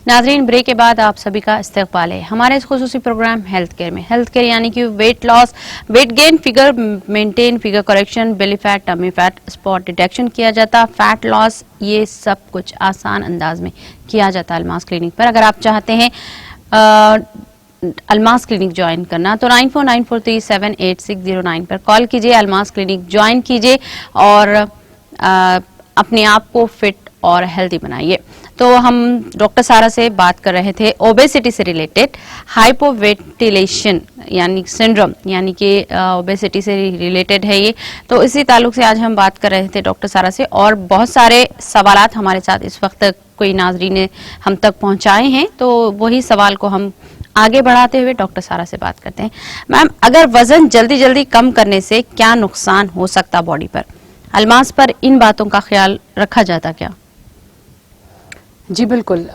नाज़रीन, ब्रेक के बाद आप सभी का इस्तकबाल है हमारे इस खुसूसी प्रोग्राम हेल्थ केयर में। हेल्थ केयर यानी कि weight loss, weight gain, figure maintain, figure correction, belly fat, tummy fat, spot detection किया जाता, फैट लॉस, ये सब कुछ आसान अंदाज में किया जाता है अलमास क्लिनिक पर। अगर आप चाहते हैं अलमास क्लिनिक ज्वाइन करना तो 9494378609 पर कॉल कीजिए, अलमास क्लिनिक ज्वाइन कीजिए और अपने आप को फिट और हेल्दी बनाइए। तो हम डॉक्टर सारा से बात कर रहे थे ओबेसिटी से रिलेटेड, हाइपोवेंटिलेशन यानी सिंड्रोम, यानी कि ओबेसिटी से रिलेटेड है ये। तो इसी ताल्लुक से आज हम बात कर रहे थे डॉक्टर सारा से, और बहुत सारे सवालात हमारे साथ इस वक्त कोई नाज़रीन ने हम तक पहुंचाए हैं, तो वही सवाल को हम आगे बढ़ाते हुए डॉक्टर सारा से बात करते हैं। मैम, अगर वजन जल्दी जल्दी कम करने से क्या नुकसान हो सकता बॉडी पर, अलमास पर इन बातों का ख्याल रखा जाता क्या? जी बिल्कुल।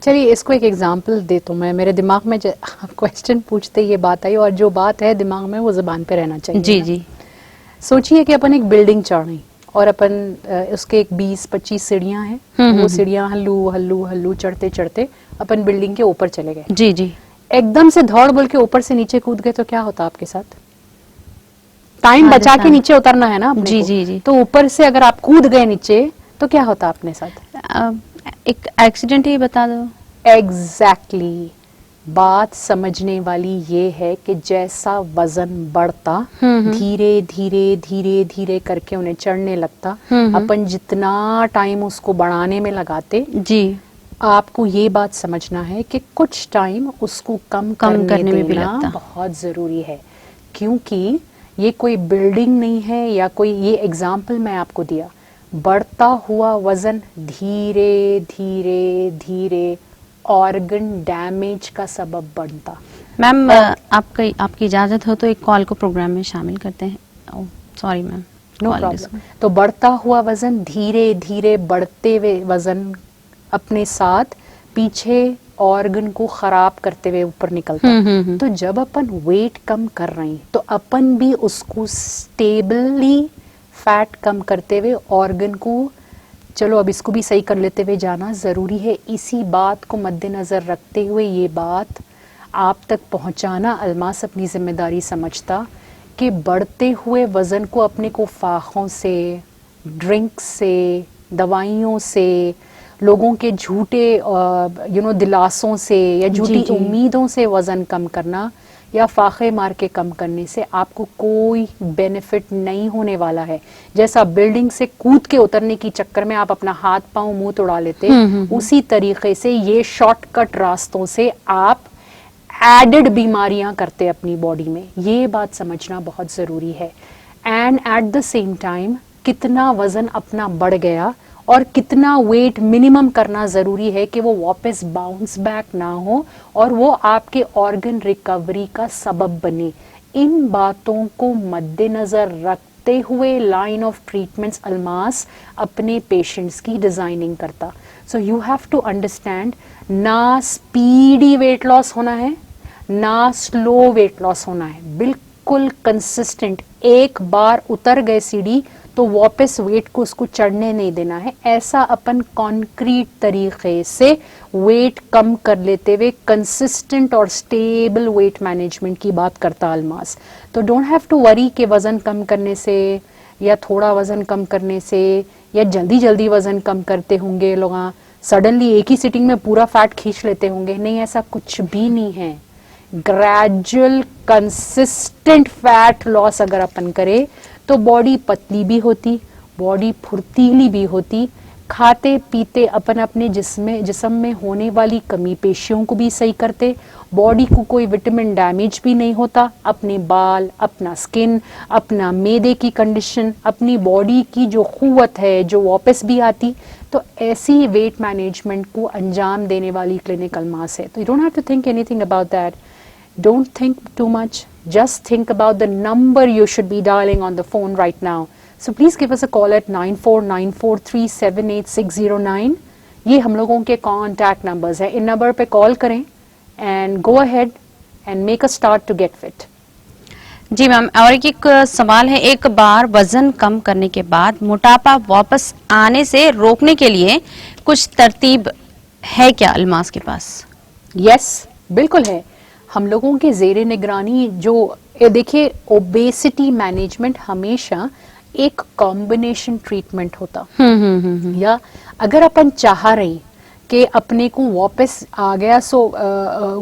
चलिए इसको एक एग्जांपल दे तो मैं, मेरे दिमाग में क्वेश्चन पूछते ये बात आई, और जो बात है दिमाग में वो ज़बान पे रहना चाहिए। जी जी। सोचिए कि अपन एक बिल्डिंग चढ़ रहे और अपन उसके एक 20-25 सीढ़ियां हैं, वो सीढ़ियां हल्लू हल्लू हल्लू चढ़ते चढ़ते अपन बिल्डिंग के ऊपर चले गए। जी जी। एकदम से धौड़ बोल के ऊपर से नीचे कूद गए तो क्या होता आपके साथ? टाइम बचा के नीचे उतरना है ना अपने जी को। जी जी। तो ऊपर से अगर आप कूद गए नीचे तो क्या होता अपने साथ? एक एक्सीडेंट ही बता दो। एग्जैक्टली बात समझने वाली ये है कि जैसा वजन बढ़ता धीरे धीरे धीरे धीरे करके उन्हें चढ़ने लगता, अपन जितना टाइम उसको बढ़ाने में लगाते जी, आपको ये बात समझना है कि कुछ टाइम उसको कम करने में भी लगता बहुत जरूरी है। क्योंकि ये कोई बिल्डिंग नहीं है या कोई, ये एग्जाम्पल मैं आपको दिया, बढ़ता हुआ वजन धीरे धीरे धीरे ऑर्गन डैमेज का सबब बनता। मैम, आपकी इजाजत हो तो एक कॉल को प्रोग्राम में शामिल करते हैं। Sorry ma'am, no problem. तो बढ़ता हुआ वजन धीरे धीरे बढ़ते हुए वजन अपने साथ पीछे ऑर्गन को खराब करते हुए ऊपर निकलता। तो जब अपन वेट कम कर रहे हैं तो अपन भी उसको स्टेबली फैट कम करते हुए ऑर्गन को, चलो अब इसको भी सही कर लेते हुए जाना जरूरी है। इसी बात को मद्देनजर रखते हुए ये बात आप तक पहुंचाना अलमास अपनी जिम्मेदारी समझता कि बढ़ते हुए वजन को अपने को फाखों से, ड्रिंक से, दवाइयों से, लोगों के झूठे दिलासों से या झूठी उम्मीदों से वजन कम करना या फाखे मार के कम करने से आपको कोई बेनिफिट नहीं होने वाला है। जैसा बिल्डिंग से कूद के उतरने की चक्कर में आप अपना हाथ पांव मुंह तोड़ा लेते, उसी तरीके से ये शॉर्टकट रास्तों से आप एडेड बीमारियां करते अपनी बॉडी में। ये बात समझना बहुत जरूरी है। And at the same time कितना वजन अपना बढ़ गया और कितना वेट मिनिमम करना जरूरी है कि वो वापस बाउंस बैक ना हो और वो आपके ऑर्गन रिकवरी का सबब बने। इन बातों को मद्देनजर रखते हुए लाइन ऑफ ट्रीटमेंट्स अलमास अपने पेशेंट्स की डिजाइनिंग करता। So you have to understand, ना स्पीडी वेट लॉस होना है ना स्लो वेट लॉस होना है, बिल्कुल कंसिस्टेंट। एक बार उतर गए सीढ़ी तो वापस वेट को उसको चढ़ने नहीं देना है। ऐसा अपन कॉन्क्रीट तरीके से वेट कम कर लेते हुए कंसिस्टेंट और स्टेबल वेट मैनेजमेंट की बात करता अलमास। तो डोंट हैव टू वरी कि वजन कम करने से या थोड़ा वजन कम करने से या जल्दी जल्दी वजन कम करते होंगे लोग, सडनली एक ही सिटिंग में पूरा फैट खींच लेते होंगे। नहीं, ऐसा कुछ भी नहीं है। ग्रेजुअल कंसिस्टेंट फैट लॉस अगर अपन करे तो बॉडी पतली भी होती, बॉडी फुर्तीली भी होती, खाते पीते अपन अपने जिस्म में होने वाली कमी पेशियों को भी सही करते, बॉडी को कोई विटामिन डैमेज भी नहीं होता, अपने बाल, अपना स्किन, अपना मैदे की कंडीशन, अपनी बॉडी की जो क़ुव्वत है जो वापस भी आती। तो ऐसी वेट मैनेजमेंट को अंजाम देने वाली क्लिनिक अलमास है। तो you don't have to think anything about that. Don't think too much. Just think about the number you should be dialing on the phone right now. So please give us a call at 9494378609. ये हम लोगों के contact numbers हैं। इन number पे call करें and go ahead and make a start to get fit. जी ma'am, और एक सवाल है, एक बार वजन कम करने के बाद मोटापा वापस आने से रोकने के लिए कुछ तरतीब है क्या अल्मास के पास? यस, बिल्कुल है। हम लोगों के ज़ेरे निगरानी जो देखिए, ओबेसिटी मैनेजमेंट हमेशा एक कॉम्बिनेशन ट्रीटमेंट होता। या अगर अपन चाह रहे कि अपने को वापस आ गया सो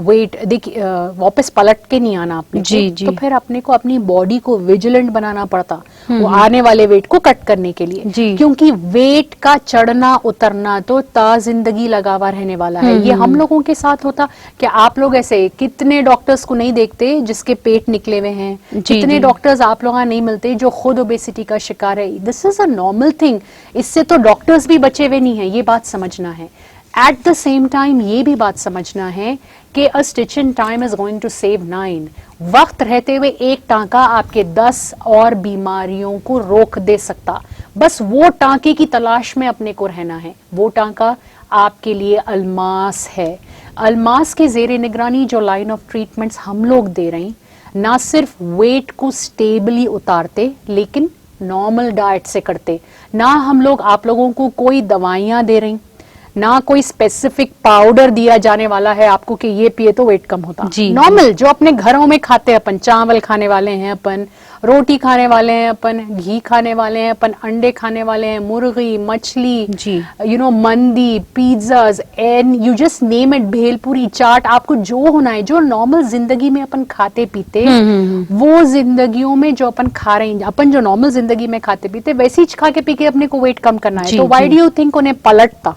वेट देखिए वापस पलट के नहीं आना अपने जी, को, जी। तो फिर अपने को अपनी बॉडी को विजिलेंट बनाना पड़ता वो आने वाले वेट को कट करने के लिए। जी। क्योंकि वेट का चढ़ना उतरना तो ता जिंदगी लगा हुआ रहने वाला है। ये हम लोगों के साथ होता कि आप लोग ऐसे कितने डॉक्टर्स को नहीं देखते जिसके पेट निकले हुए हैं, जी, कितने जी। डॉक्टर्स आप लोग नहीं मिलते जो खुद ओबेसिटी का शिकार है। This is a normal thing. इससे तो डॉक्टर्स भी बचे हुए नहीं है, ये बात समझना है। एट द सेम टाइम ये भी बात समझना है कि a stitch in time is going to save 9। वक्त रहते हुए एक टांका आपके 10 और बीमारियों को रोक दे सकता। बस वो टांके की तलाश में अपने को रहना है। वो टांका आपके लिए अल्मास है। अल्मास के जेर निगरानी जो लाइन ऑफ ट्रीटमेंट्स हम लोग दे रहे हैं, ना सिर्फ वेट को स्टेबली उतारते लेकिन नॉर्मल डाइट से करते। ना हम लोग आप लोगों को कोई दवाइयां दे रहे हैं, ना कोई स्पेसिफिक पाउडर दिया जाने वाला है आपको कि ये पिए तो वेट कम होता। जी, नॉर्मल जो अपने घरों में खाते हैं अपन, चावल खाने वाले हैं अपन, रोटी खाने वाले हैं अपन, घी खाने वाले हैं अपन, अंडे खाने वाले हैं, मुर्गी, मछली, जी। यू नो मंदी, pizzas and you just name it, bhelpuri, chaat, आपको जो होना है, जो नॉर्मल जिंदगी में अपन खाते पीते, वो जिंदगियों में जो अपन खा रहे हैं, अपन जो नॉर्मल जिंदगी में खाते पीते वैसे ही खा के पी के अपने को वेट कम करना है। जी, तो व्हाई जी। डू यू थिंक उन्हें पलटता?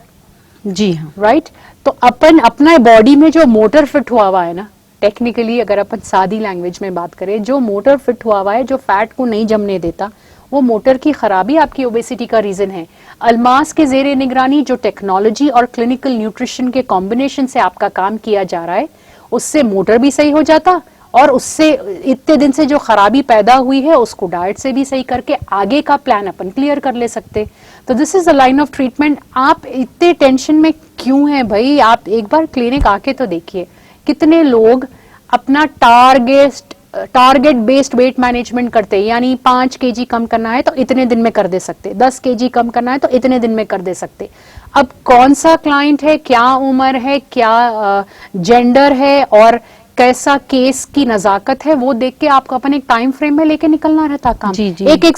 जी हाँ। राइट तो अपन अपना बॉडी में जो मोटर फिट हुआ हुआ है ना, टेक्निकली अगर अपन सादी लैंग्वेज में बात करें, जो मोटर फिट हुआ हुआ है जो फैट को नहीं जमने देता, वो मोटर की खराबी आपकी ओबेसिटी का रीजन है। अल्मास के जेरे निगरानी जो टेक्नोलॉजी और क्लिनिकल न्यूट्रिशन के कॉम्बिनेशन से आपका काम किया जा रहा है, उससे मोटर भी सही हो जाता और उससे इतने दिन से जो खराबी पैदा हुई है उसको डाइट से भी सही करके आगे का प्लान अपन क्लियर कर ले सकते। तो this is the line of treatment. आप इतने टेंशन में क्यों हैं भाई? आप एक बार क्लिनिक आके तो देखिए कितने लोग अपना टारगेट बेस्ड वेट मैनेजमेंट करते हैं, यानी 5 kg कम करना है तो इतने दिन में कर दे सकते, 10 kg कम करना है तो इतने दिन में कर दे सकते। अब कौन सा क्लाइंट है, क्या उम्र है, क्या जेंडर है और कैसा केस की नजाकत है, वो देख के आपको अपन एक टाइम फ्रेम में लेके निकलना रहता काम। जी, जी। एक एक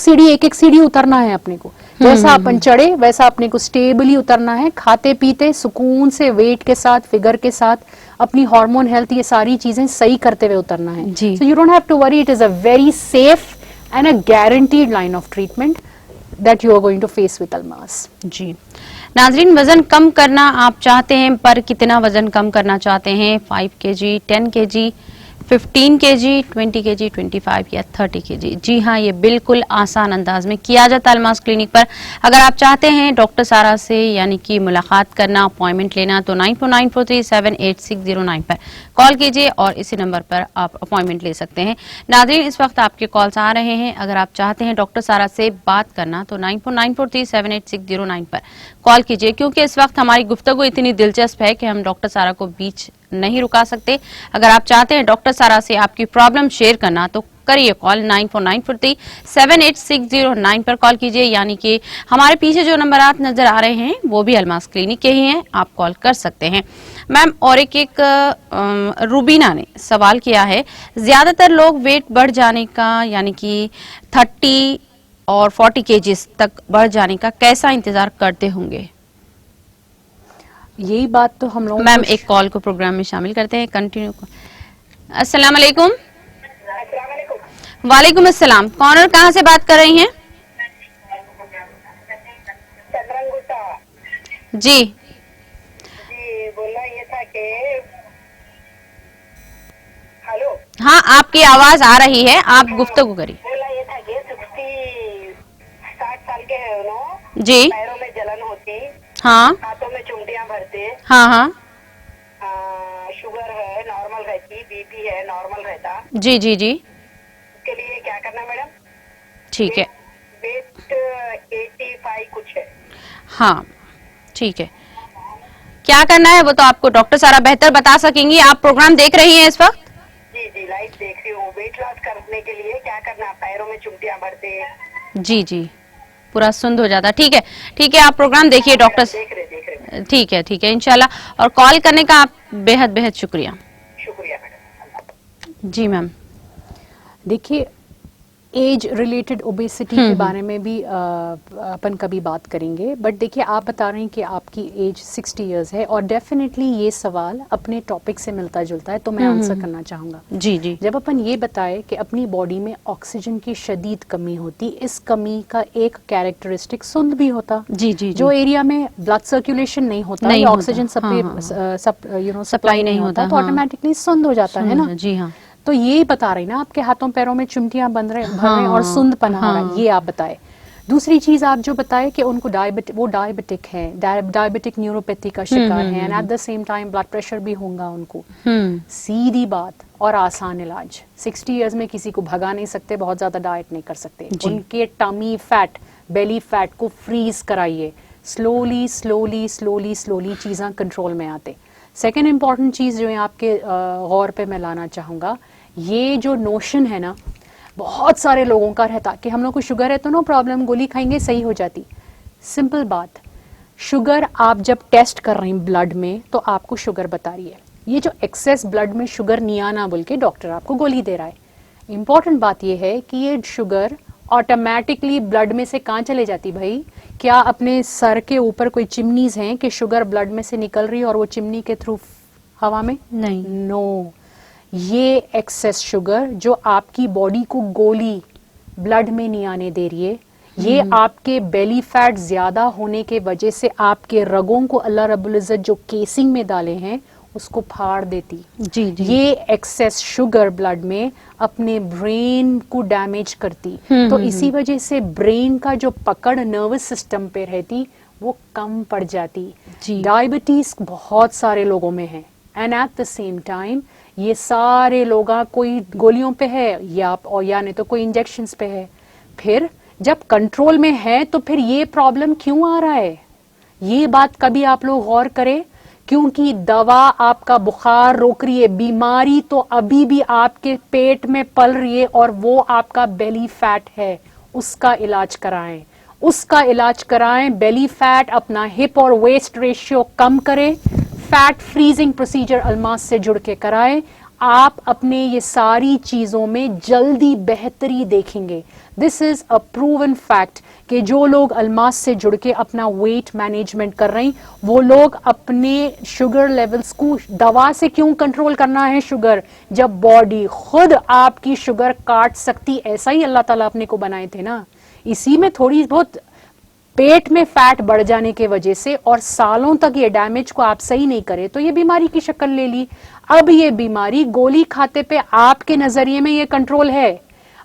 सीढ़ी उतरना है अपने को। जैसा अपन चढ़े वैसा अपने को स्टेबली उतरना है, खाते पीते सुकून से, वेट के साथ, फिगर के साथ, अपनी हार्मोन हेल्थ, ये सारी चीजें सही करते हुए उतरना है। जी। So you don't have to worry, it is a very safe and a guaranteed line of treatment that you are going to face with Almas. जी नाजरीन, वजन कम करना आप चाहते हैं, पर कितना वजन कम करना चाहते हैं? 5 kg, 10 kg, 15 kg, 20 kg, 25 या 30 kg? जी हाँ, ये बिल्कुल आसान अंदाज में किया जाता है अल्मास क्लिनिक पर। अगर आप चाहते हैं डॉक्टर सारा से यानी कि मुलाकात करना, अपॉइंटमेंट लेना, तो 9494378609 पर कॉल कीजिए और इसी नंबर पर आप अपॉइंटमेंट ले सकते हैं। नाज़रीन, इस वक्त आपके कॉल्स आ रहे हैं। अगर आप चाहते हैं डॉक्टर सारा से बात करना तो 9494378609 पर कॉल कीजिए, क्योंकि इस वक्त हमारी गुफ्तगू इतनी दिलचस्प है कि हम डॉक्टर सारा को बीच नहीं रुका सकते। अगर आप चाहते हैं डॉक्टर सारा से आपकी प्रॉब्लम शेयर करना तो करिए कॉल 9494378609 पर कॉल कीजिए, यानी कि हमारे पीछे जो नंबरात नजर आ रहे हैं वो भी अल्मास क्लिनिक के ही हैं, आप कॉल कर सकते हैं। मैम, और एक रूबीना ने सवाल किया है, ज्यादातर लोग वेट बढ़ जाने का यानी कि 30 और 40 केजीज तक बढ़ जाने का कैसा इंतजार करते होंगे? यही बात तो हम लोग मैम, एक कॉल को प्रोग्राम में शामिल करते हैं, कंटिन्यू। अस्सलाम वालेकुम। वालेकुम अस्सलाम। कौन और कहाँ से बात कर रही हैं? जी जी, बोलना ये था कि हेलो, हाँ, आपकी आवाज आ रही है, आप गुफ्तगू करिए। बोला ये था कि 60 साल के है उन्हों, जी पैरों में जलन होती, हाँ हाथों में चुमटियां भरते, हाँ हाँ शुगर है नॉर्मल रहती, बीपी है नॉर्मल रहता, जी जी जी, उसके लिए क्या करना मैडम? ठीक है। वेट 85 कुछ है। हाँ ठीक है, क्या करना है वो तो आपको डॉक्टर सारा बेहतर बता सकेंगी। आप प्रोग्राम देख रही हैं इस वक्त? जी जी, लाइव देख रही हूँ। वेट लॉस करने के लिए क्या करना? पैरों में चुमटियां भरते, जी जी, पूरा सुंद हो जाता है। ठीक है, आप प्रोग्राम देखिए डॉक्टर। देख रहे ठीक है इंशाल्लाह। और कॉल करने का आप बेहद बेहद शुक्रिया। शुक्रिया मैडम। जी मैम। देखिए, एज रिलेटेड ओबेसिटी के बारे में भी अपन कभी बात करेंगे, बट देखिए आप बता रहे हैं कि आपकी एज 60 इयर्स है और डेफिनेटली ये सवाल अपने टॉपिक से मिलता जुलता है, तो मैं आंसर करना चाहूँगा। जी। जब अपन ये बताए कि अपनी बॉडी में ऑक्सीजन की शदीद कमी होती, इस कमी का एक कैरेक्टरिस्टिक सुंद भी होता। जी। जो एरिया में ब्लड सर्कुलेशन नहीं होता, नहीं या होता, ऑक्सीजन हाँ। सप्लाई नहीं होता, तो हाँ। ऑटोमेटिकली सुंद हो जाता है ना। जी हाँ। तो ये बता रही ना, आपके हाथों पैरों में चिमटियां भर रहे हैं और सुंद पना आ रहा है, ये आप बताए। दूसरी चीज आप जो बताए कि उनको डायबिटिक है, डायबिटिक न्यूरोपैथी का शिकार है, and at the same time blood pressure भी होगा उनको। सीधी बात और आसान इलाज। 60 इयर्स में किसी को भगा नहीं सकते, बहुत ज्यादा डाइट नहीं कर सकते। उनके टमी फैट, बेली फैट को फ्रीज कराइए। स्लोली स्लोली स्लोली स्लोली चीज़ें कंट्रोल में आते। सेकेंड इंपॉर्टेंट चीज़ जो है आपके गौर पे मैं लाना चाहूँगा, ये जो नोशन है ना, बहुत सारे लोगों का रहता कि हम लोग को शुगर है तो नो प्रॉब्लम, गोली खाएंगे सही हो जाती। सिंपल बात, शुगर आप जब टेस्ट कर रहे हैं ब्लड में तो आपको शुगर बता रही है। ये जो एक्सेस ब्लड में शुगर नहीं आना बोल के डॉक्टर आपको गोली दे रहा है। इंपॉर्टेंट बात ये है कि ये शुगर ऑटोमेटिकली ब्लड में से कहाँ चले जाती भाई? क्या अपने सर के ऊपर कोई चिमनीज हैं कि शुगर ब्लड में से निकल रही है और वो चिमनी के थ्रू हवा में? नहीं। नो, ये एक्सेस शुगर जो आपकी बॉडी को गोली ब्लड में नहीं आने दे रही है, ये आपके बेली फैट ज्यादा होने के वजह से आपके रगों को अल्लाह रब्बुल इज्जत जो केसिंग में डाले हैं उसको फाड़ देती। जी। ये एक्सेस शुगर ब्लड में अपने ब्रेन को डैमेज करती। तो इसी वजह से ब्रेन का जो पकड़ नर्वस सिस्टम पे रहती वो कम पड़ जाती। डायबिटीज बहुत सारे लोगों में है, and at the same time ये सारे लोग कोई गोलियों पे है या नहीं तो कोई इंजेक्शंस पे है। फिर जब कंट्रोल में है तो फिर ये प्रॉब्लम क्यों आ रहा है? ये बात कभी आप लोग गौर करें, क्योंकि दवा आपका बुखार रोक रही है, बीमारी तो अभी भी आपके पेट में पल रही है और वो आपका बेली फैट है। उसका इलाज कराएं। बेली फैट अपना हिप और वेस्ट रेशियो कम करें। फैट फ्रीजिंग प्रोसीजर अल्मास से जुड़ के कराएं। आप अपने ये सारी चीजों में जल्दी बेहतरी देखेंगे। This is a proven fact कि जो लोग अल्मास से जुड़ के अपना वेट मैनेजमेंट कर रहे हैं, वो लोग अपने शुगर लेवल्स को दवा से क्यों कंट्रोल करना है शुगर, जब बॉडी खुद आपकी शुगर काट सकती। ऐसा ही अल्लाह ताला अपने को बनाए थे ना। इसी में थोड़ी बहुत पेट में फैट बढ़ जाने के वजह से और सालों तक ये डैमेज को आप सही नहीं करे तो ये बीमारी की शक्ल ले ली। अब ये बीमारी गोली खाते पे आपके नजरिए में ये कंट्रोल है,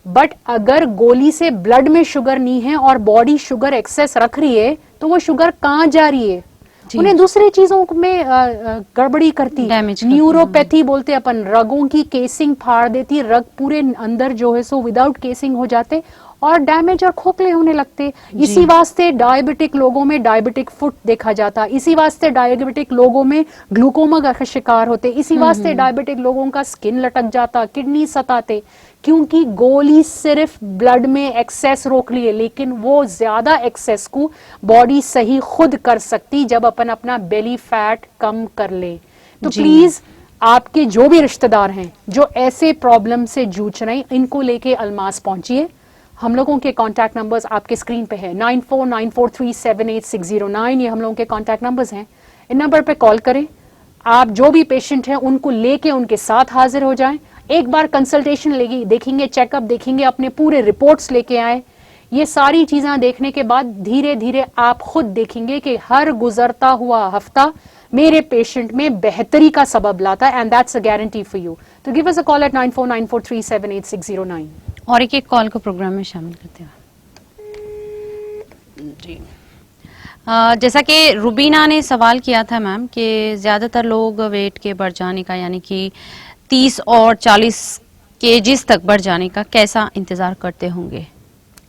बट अगर गोली से ब्लड में शुगर नहीं है और बॉडी शुगर एक्सेस रख रही है तो वो शुगर कहाँ जा रही है? उन्हें दूसरी चीजों में गड़बड़ी करती, न्यूरोपैथी बोलते अपन, रगों की केसिंग फाड़ देती, रग पूरे अंदर जो है सो विदाउट केसिंग हो जाते और डैमेज और खोखले होने लगते। इसी वास्ते डायबिटिक लोगों में डायबिटिक फुट देखा जाता, इसी वास्ते डायबिटिक लोगों में ग्लूकोमा का शिकार होते, इसी वास्ते डायबिटिक लोगों का स्किन लटक जाता, किडनी सताते, क्योंकि गोली सिर्फ ब्लड में एक्सेस रोक लिए, लेकिन वो ज्यादा एक्सेस को बॉडी सही खुद कर सकती जब अपन अपना बेली फैट कम कर ले। तो प्लीज आपके जो भी रिश्तेदार हैं जो ऐसे प्रॉब्लम से जूझ रहे हैं, इनको लेके अल्मास पहुंचिए। हम लोगों के कॉन्टैक्ट नंबर्स आपके स्क्रीन पे है, 9494378609, ये हम लोगों के कॉन्टैक्ट नंबर्स हैं। इन नंबर पे कॉल करें। आप जो भी पेशेंट हैं उनको लेके उनके साथ हाजिर हो जाएं, एक बार कंसल्टेशन लेगी, देखेंगे, चेकअप देखेंगे, अपने पूरे रिपोर्ट्स लेके आए। ये सारी चीजें देखने के बाद धीरे धीरे आप खुद देखेंगे कि हर गुजरता हुआ हफ्ता मेरे पेशेंट में बेहतरी का सबब लाता है, and that's a guarantee for you. तो give us a call at 9494378609। और एक कॉल को प्रोग्राम में शामिल करते हैं जी। जैसा कि रुबीना ने सवाल किया था मैम कि ज्यादातर लोग वेट के बढ़ जाने का, यानी कि 30 और 40 केजीज तक बढ़ जाने का कैसा इंतजार करते होंगे?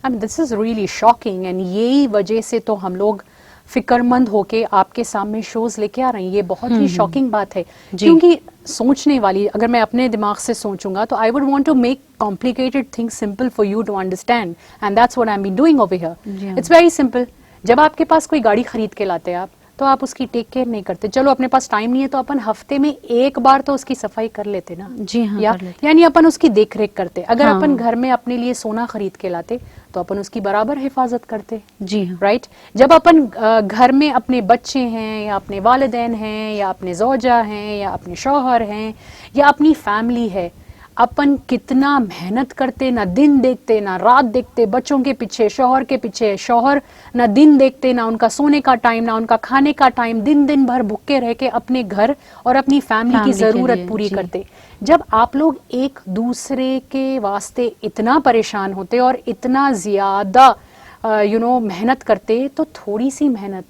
This is really shocking, and यही वजह से तो हम लोग फिक्रमंद होके आपके सामने शोज लेके आ रहे हैं। ये बहुत ही शॉकिंग बात है, क्योंकि सोचने वाली, अगर मैं अपने दिमाग से सोचूंगा तो I would want to make complicated things simple for you to understand, and that's what I am been doing over जी हियर। हाँ। It's very simple. जब आपके पास कोई गाड़ी खरीद के लाते हैं आप, तो आप उसकी टेक केयर नहीं करते। चलो अपने पास टाइम नहीं है तो अपन हफ्ते में एक बार तो उसकी सफाई कर लेते ना, जी हाँ, या कर लेते। यानी अपन उसकी देख रेख करते। अगर हाँ। अपन घर में अपने लिए सोना खरीद के लाते तो अपन उसकी बराबर हिफाजत करते, जी हाँ। राइट। जब अपन घर में अपने बच्चे हैं या अपने वालिदैन हैं या अपने ज़ौजा हैं या अपने शौहर हैं या अपनी फैमिली है, अपन कितना मेहनत करते, ना दिन देखते ना रात देखते, बच्चों के पीछे, शौहर के पीछे। शौहर ना दिन देखते, ना उनका सोने का टाइम, ना उनका खाने का टाइम, दिन दिन भर भूखे रह के अपने घर और अपनी फैमिली की फैमिली के ज़रूरत लिए, पूरी जी। करते। जब आप लोग एक दूसरे के वास्ते इतना परेशान होते और इतना ज़्यादा मेहनत करते, तो थोड़ी सी मेहनत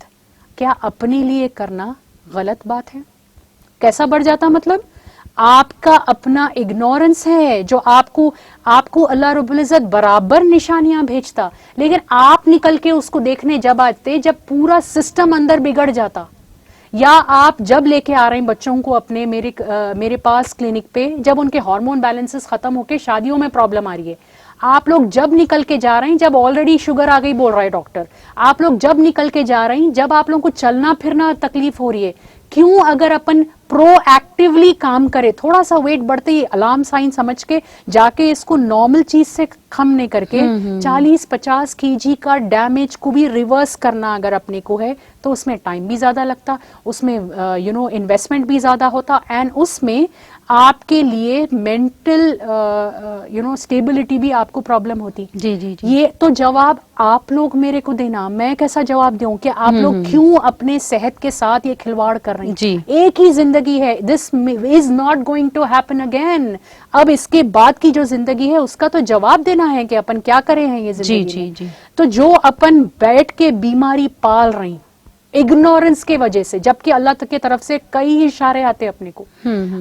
क्या अपने लिए करना गलत बात है? कैसा बढ़ जाता? मतलब आपका अपना इग्नोरेंस है जो आपको अल्लाह रब्बुल इज़्ज़त बराबर निशानियां भेजता, लेकिन आप निकल के उसको देखने जब आते जब पूरा सिस्टम अंदर बिगड़ जाता। या आप जब लेके आ रहे हैं बच्चों को अपने मेरे पास क्लिनिक पे, जब उनके हार्मोन बैलेंसेस खत्म होके शादियों में प्रॉब्लम आ रही है, आप लोग जब निकल के जा रहे हैं, जब ऑलरेडी शुगर आ गई बोल रहा है डॉक्टर, आप लोग जब निकल के जा रहे हैं, जब आप लोगों को चलना फिरना तकलीफ हो रही है, क्यों अगर अपन प्रोएक्टिवली काम करे, थोड़ा सा वेट बढ़ते ही अलार्म साइन समझ के जाके इसको नॉर्मल चीज से कम नहीं करके 40-50 केजी का डैमेज को भी रिवर्स करना अगर अपने को है, तो उसमें टाइम भी ज्यादा लगता, उसमें इन्वेस्टमेंट भी ज्यादा होता, एंड उसमें आपके लिए मेंटल स्टेबिलिटी भी आपको प्रॉब्लम होती। जी जी जी। ये तो जवाब आप लोग मेरे को देना, मैं कैसा जवाब दूं कि आप लोग क्यों अपने सेहत के साथ ये खिलवाड़ कर रहे हैं? जी। एक ही जिंदगी है, this is not going to happen again. अब इसके बाद की जो जिंदगी है उसका तो जवाब देना है कि अपन क्या करे हैं ये जिंदगी जी में। जी। तो जो अपन बैठ के बीमारी पाल रहे हैं इग्नोरेंस के वजह से, जबकि अल्लाह तक की तरफ से कई इशारे आते अपने को,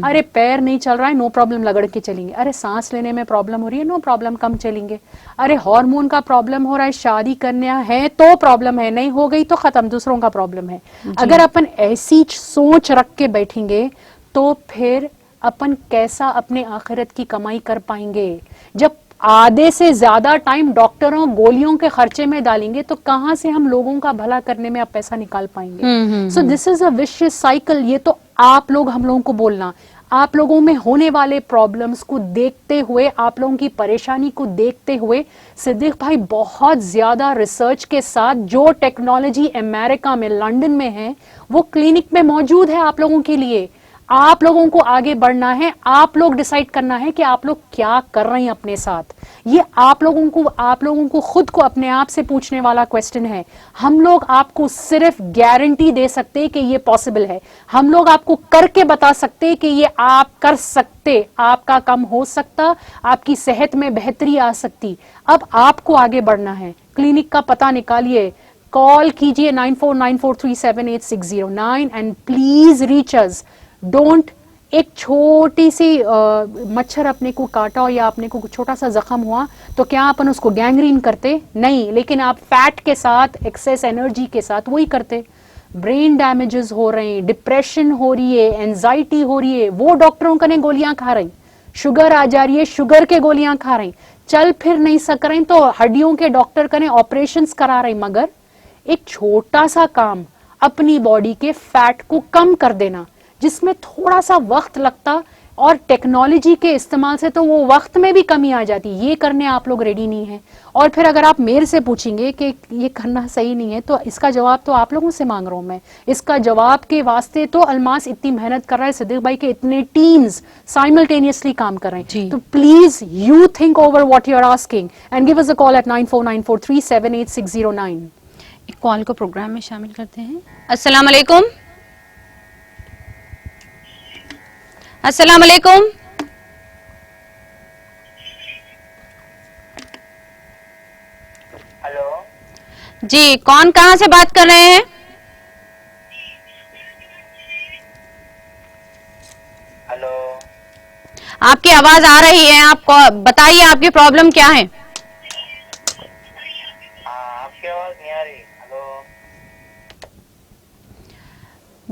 अरे पैर नहीं चल रहा है, नो प्रॉब्लम, लगड़ के चलेंगे। अरे सांस लेने में प्रॉब्लम हो रही है, नो प्रॉब्लम, कम चलेंगे। अरे हार्मोन का प्रॉब्लम हो रहा है, शादी करना है तो प्रॉब्लम है, नहीं हो गई तो खत्म, दूसरों का प्रॉब्लम है। अगर अपन ऐसी सोच रख के बैठेंगे तो फिर अपन कैसा अपने आखिरत की कमाई कर पाएंगे? जब आधे से ज्यादा टाइम डॉक्टरों गोलियों के खर्चे में डालेंगे तो कहां से हम लोगों का भला करने में अब पैसा निकाल पाएंगे? So this is a vicious cycle. ये तो आप लोग हम लोगों को बोलना, आप लोगों में होने वाले प्रॉब्लम्स को देखते हुए, आप लोगों की परेशानी को देखते हुए सिद्दीक भाई बहुत ज्यादा रिसर्च के साथ जो टेक्नोलॉजी अमेरिका में, लंदन में है, वो क्लिनिक में मौजूद है आप लोगों के लिए। आप लोगों को आगे बढ़ना है, आप लोग डिसाइड करना है कि आप लोग क्या कर रहे हैं अपने साथ। ये आप लोगों को खुद को अपने आप से पूछने वाला क्वेश्चन है। हम लोग आपको सिर्फ गारंटी दे सकते हैं कि ये पॉसिबल है, हम लोग आपको करके बता सकते हैं कि ये आप कर सकते, आपका कम हो सकता, आपकी सेहत में बेहतरी आ सकती। अब आपको आगे बढ़ना है। क्लिनिक का पता निकालिए, कॉल कीजिए 9494378609 and please reach us. Don't, एक छोटी सी मच्छर अपने को काटा या अपने को छोटा सा जख्म हुआ तो क्या अपन उसको गैंग्रीन करते? नहीं, लेकिन आप फैट के साथ, एक्सेस एनर्जी के साथ वही करते। ब्रेन डैमेजेस हो रहे हैं, डिप्रेशन हो रही है, एंजाइटी हो रही है, वो डॉक्टरों कने गोलियां खा रही, शुगर आ जा रही है, शुगर के गोलियां खा रही, चल फिर नहीं सक रहे तो हड्डियों के डॉक्टर कने ऑपरेशंस करा रहे। मगर एक छोटा सा काम, अपनी बॉडी के फैट को कम कर देना, जिसमें थोड़ा सा वक्त लगता, और टेक्नोलॉजी के इस्तेमाल से तो वो वक्त में भी कमी आ जाती, ये करने आप लोग रेडी नहीं है। और फिर अगर आप मेरे से पूछेंगे कि ये करना सही नहीं है, तो इसका जवाब तो आप लोगों से मांग रहा हूं मैं। इसका जवाब के वास्ते तो अलमास इतनी मेहनत कर रहा है, सिद्दीक भाई के इतने टीम्स साइमल्टेनियसली काम कर रहे हैं। तो please you think over what you are asking and give us a call at 9494378609। एक कॉल को प्रोग्राम में शामिल करते हैं। अस्सलाम वालेकुम। अस्सलाम वालेकुम। हेलो जी, कौन कहां से बात कर रहे हैं? हेलो, आपकी आवाज आ रही है, आप बताइए आपकी प्रॉब्लम क्या है? हाँ आपकी आवाज नहीं आ रही। हेलो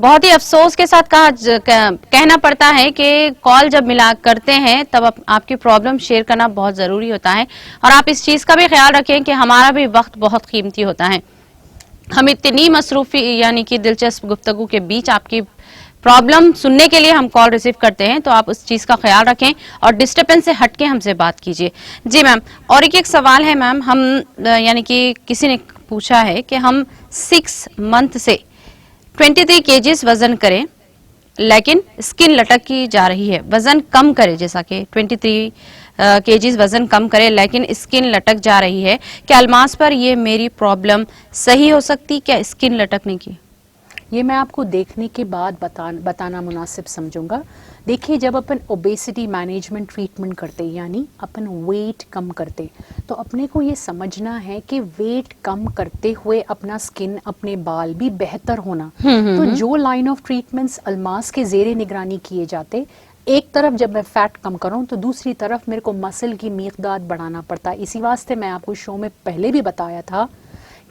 बहुत ही अफसोस के साथ कहना पड़ता है कि कॉल जब मिला करते हैं तब आपकी प्रॉब्लम शेयर करना बहुत जरूरी होता है, और आप इस चीज का भी ख्याल रखें कि हमारा भी वक्त बहुत कीमती होता है। हम इतनी मसरूफी यानी कि दिलचस्प गुफ्तगू के बीच आपकी प्रॉब्लम सुनने के लिए हम कॉल रिसीव करते हैं, तो आप उस चीज का ख्याल रखें और डिस्टर्बेंस से हटके हमसे बात कीजिए। जी मैम, और एक सवाल है मैम, हम यानी कि किसी ने पूछा है कि हम 6 मंथ से 23 केजीज वजन करें लेकिन स्किन लटकी जा रही है, वजन कम करे, जैसा कि 23 केजीज वजन कम करे लेकिन स्किन लटक जा रही है, क्या अल्मास पर ये मेरी प्रॉब्लम सही हो सकती, क्या स्किन लटकने की? ये मैं आपको देखने के बाद बताना मुनासिब समझूंगा। देखिए, जब अपन ओबेसिटी मैनेजमेंट ट्रीटमेंट करते यानी अपन वेट कम करते, तो अपने को ये समझना है कि वेट कम करते हुए अपना स्किन, अपने बाल भी बेहतर होना। तो जो लाइन ऑफ ट्रीटमेंट्स अल्मास के जेरे निगरानी किए जाते, एक तरफ जब मैं फैट कम करूं तो दूसरी तरफ मेरे को मसल की मिक़दार बढ़ाना पड़ता। इसी वास्ते मैं आपको शो में पहले भी बताया था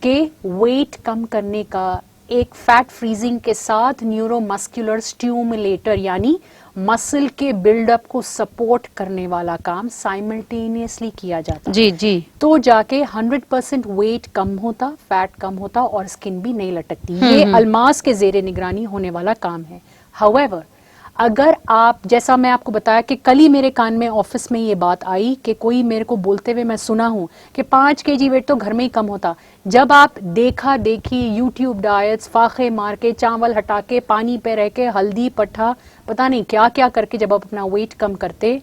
कि वेट कम करने का एक फैट फ्रीजिंग के साथ न्यूरोमस्कुलर स्टिमुलेटर यानी मसल के बिल्डअप को सपोर्ट करने वाला काम साइमल्टेनियसली किया जाता। जी जी। तो जाके 100% वेट कम होता, फैट कम होता और स्किन भी नहीं लटकती। ये अल्मास के जेरे निगरानी होने वाला काम है। हाउएवर, अगर आप, जैसा मैं आपको बताया कि कल ही मेरे कान में ऑफिस में ये बात आई कि कोई मेरे को बोलते हुए मैं सुना हूं कि 5 केजी वेट तो घर में ही कम होता। जब आप देखा देखी यूट्यूब डाइट्स, फाखे मार के, चावल हटा के, पानी पे रह के, हल्दी पट्टा पता नहीं क्या क्या करके जब आप अपना वेट कम करते,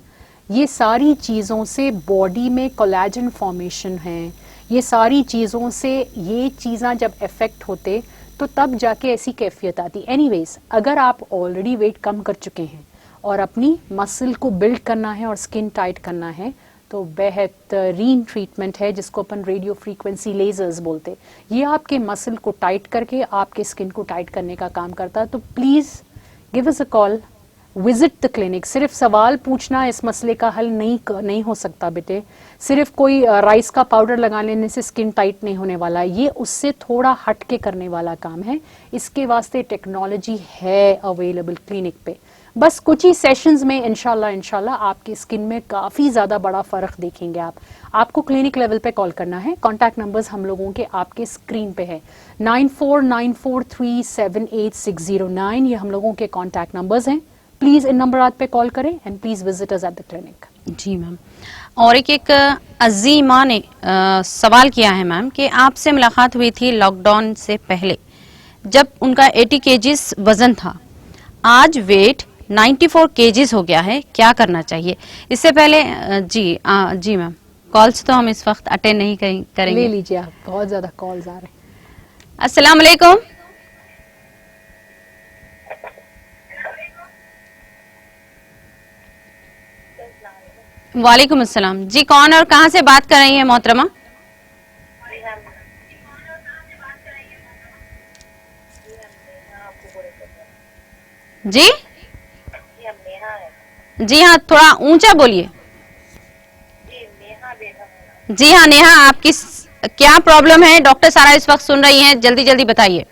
ये सारी चीज़ों से बॉडी में कोलेजन फॉर्मेशन है, ये सारी चीज़ों से ये चीज़ें जब इफेक्ट होते तो तब जाके ऐसी कैफियत आती। एनीवेज, अगर आप ऑलरेडी वेट कम कर चुके हैं और अपनी मसल को बिल्ड करना है और स्किन टाइट करना है, तो बेहतरीन ट्रीटमेंट है जिसको अपन रेडियो फ्रीक्वेंसी लेजर्स बोलते। ये आपके मसल को टाइट करके आपके स्किन को टाइट करने का काम करता है। तो please give us a call, visit the clinic. सिर्फ सवाल पूछना इस मसले का हल नहीं हो सकता बेटे। सिर्फ कोई राइस का पाउडर लगा लेने से स्किन टाइट नहीं होने वाला, ये उससे थोड़ा हट के करने वाला काम है। इसके वास्ते टेक्नोलॉजी है अवेलेबल क्लिनिक पे। बस कुछ ही सेशंस में इंशाल्लाह आपकी स्किन में काफ़ी ज़्यादा बड़ा फ़र्क देखेंगे आप। आपको क्लिनिक लेवल पे कॉल करना है। कॉन्टैक्ट नंबर्स हम लोगों के आपके स्क्रीन पे है, 9494378609। ये हम लोगों के कॉन्टैक्ट नंबर्स हैं। प्लीज़ इन नंबर पे कॉल करें and please visit us at the clinic. जी मैम, और एक अजीमा ने सवाल किया है मैम कि आपसे मुलाकात हुई थी लॉकडाउन से पहले जब उनका 80 केजीज वजन था, आज वेट 94 केजीज हो गया है, क्या करना चाहिए? इससे पहले जी मैम, कॉल्स तो हम इस वक्त अटेंड नहीं करेंगे। ले लीजिए आप, बहुत ज्यादा कॉल्स आ रहे हैं। अस्सलाम वालेकुम। वालेकुम अस्सलाम जी, कौन और कहां से बात कर रही हैं मोहतरमा? जी जी हाँ, थोड़ा ऊंचा बोलिए। जी हाँ नेहा, आपकी क्या प्रॉब्लम है? डॉक्टर सारा इस वक्त सुन रही हैं, जल्दी जल्दी बताइए।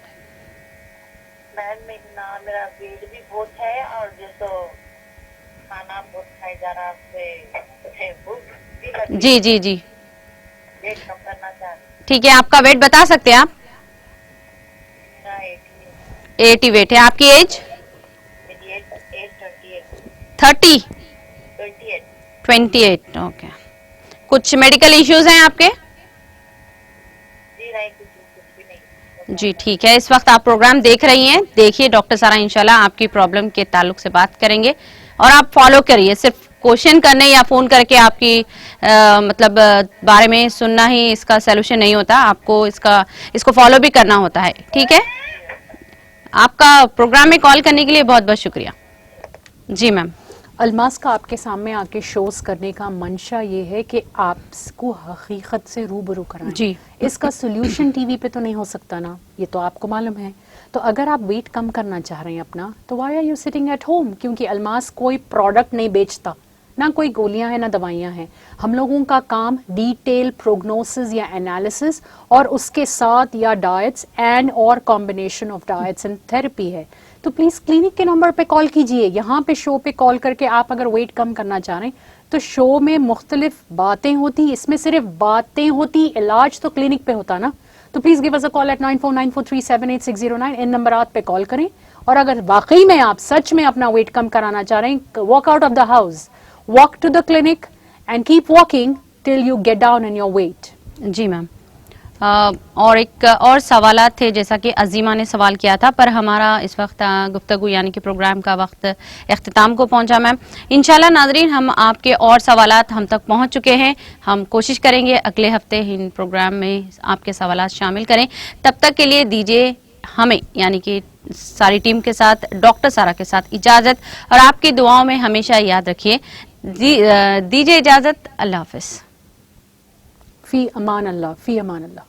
मेरा वेट भी बहुत है और जो खाना बहुत खाई जा रहा है, भूख भी लगी। जी जी जी, वेट कम करना चाहती। ठीक है, आपका वेट बता सकते हैं आप? 80 वेट है। आपकी एज? 30? 28। ओके। कुछ मेडिकल इश्यूज हैं आपके? जी नहीं, कुछ भी नहीं। जी ठीक है, इस वक्त आप प्रोग्राम देख रही हैं, देखिए डॉक्टर सारा इंशाल्लाह आपकी प्रॉब्लम के ताल्लुक से बात करेंगे और आप फॉलो करिए। सिर्फ क्वेश्चन करने या फोन करके आपकी मतलब बारे में सुनना ही इसका सोल्यूशन नहीं होता, आपको इसको फॉलो भी करना होता है। ठीक है, आपका प्रोग्राम में कॉल करने के लिए बहुत बहुत शुक्रिया। जी मैम, अल्मास का आपके सामने आके शोज करने का मंशा ये है कि आपको हकीकत से रूबरू कराएं। जी, इसका सोल्यूशन टीवी पे तो नहीं हो सकता ना, ये तो आपको मालूम है। तो अगर आप वेट कम करना चाह रहे हैं अपना, तो why are you sitting at home? क्योंकि अल्मास कोई प्रोडक्ट नहीं बेचता, ना कोई गोलियां हैं ना दवाइयां हैं। हम लोगों का काम डिटेल प्रोग्नोसिस या एनालिसिस और उसके साथ या डाइट्स एंड और combination of diets and therapy है। तो प्लीज क्लिनिक के नंबर पे कॉल कीजिए। यहाँ पे शो पे कॉल करके आप अगर वेट कम करना चाह रहे हैं तो शो में मुख्तलिफ बातें होती, इसमें सिर्फ बातें होती, इलाज तो क्लिनिक पे होता ना। तो please give us a call at 9494378609। इन नंबरात पे कॉल करें। और अगर वाकई में आप सच में अपना वेट कम कराना चाह रहे हैं, walk out of the house, walk to the clinic and keep walking till you get down in your weight. जी मैम, और एक और सवालात थे, जैसा कि अजीमा ने सवाल किया था, पर हमारा इस वक्त गुफ्तगू यानी कि प्रोग्राम का वक्त इख्तिताम को पहुंचा मैम। इंशाल्लाह नाजरीन, हम आपके और सवालात हम तक पहुंच चुके हैं। हम कोशिश करेंगे अगले हफ्ते इन प्रोग्राम में आपके सवालात शामिल करें। तब तक के लिए दीजिए हमें यानी कि सारी टीम के साथ, डॉक्टर सारा के साथ इजाजत, और आपकी दुआओं में हमेशा याद रखिए। दीजिए इजाजत। अल्लाह हाफिज। फी अमान अल्लाह, फी अमान अल्लाह।